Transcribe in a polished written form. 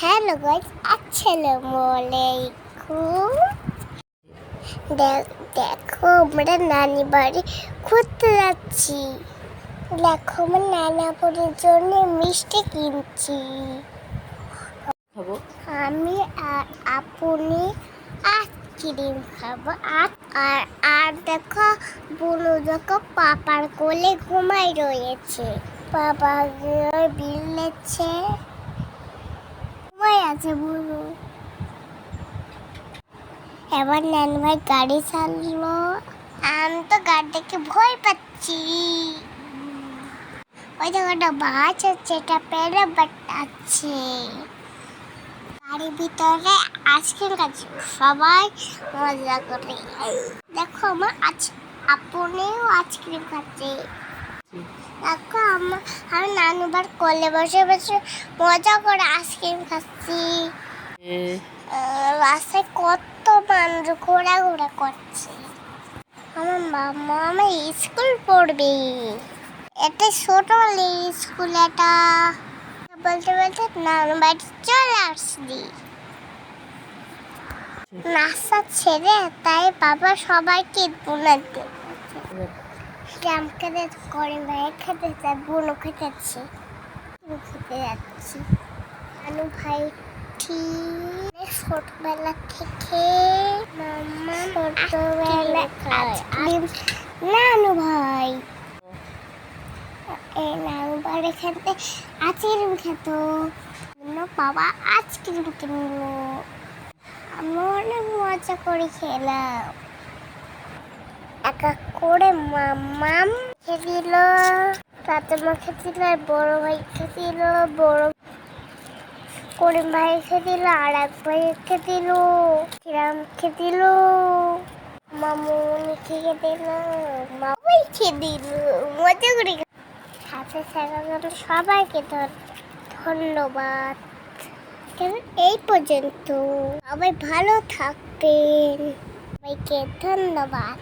Hello guys, আসসালামু আলাইকুম। দেখো আমরা নানি বাড়ি ঘুরতে যাচ্ছি। দেখো আমার নানা বাড়ির জন্য মিষ্টি কিনছি। আমি আর আপনি আইসক্রিম খাবো। আর দেখো বুনু দেখো পাপার কোলে ঘুমাই রয়েছে। পাপা বিল নিচ্ছে, আছে বুনু। এবার নানু ভাই গাড়ি চালালো। আমি তো গাড়ি দেখে ভয় পাচ্ছি। ওই জায়গাটা বাস হচ্ছে, এটা পেরে বাটাচ্ছে। গাড়ির ভিতরে আইসক্রিম খাচ্ছি, সবাই মজা করে। দেখো আমার আপনিও আইসক্রিম খাচ্ছে। দেখো আমি নানুবার কোলে বসে বসে মজা করে আইসক্রিম খাচ্ছি। রাস্তায় কত মানুষ ঘোরাঘুরা করছে। আমার মামা আমার স্কুল পড়বে। এটা ছোট স্কুল। এটা বলতে বলতে নানু বাড়ি চলে আসছি। নাস্তা ছেড়ে তাই বাবা সবাইকে বোনাতে শ্যাম খেতে করে ভাই খেতে চাই, বোনও খেতেছি, খেতে যাচ্ছি। নানু ভাই ঠিক ছোটবেলা থেকে নানু ভাই নানু বাড়ি খেতে আইসক্রিম খেত। বাবা আইসক্রিম কিনলো, আমি অনেক মজা করে খেলাম। এক এক করে মাম্মাম খেদিল, ফাতেমা খেদিল, বড় ভাই খেদিল, বড় করিম ভাই খেদিল, আর এক ভাই খেদিল, শ্যাম খেদিল, মামুনি খেয়ে দিল, মামাই খেয়ে দিল। মজা করে সাথে সাথে সবাইকে ধন্যবাদ। এই পর্যন্ত সবাই ভালো থাকবেন, সবাইকে ধন্যবাদ।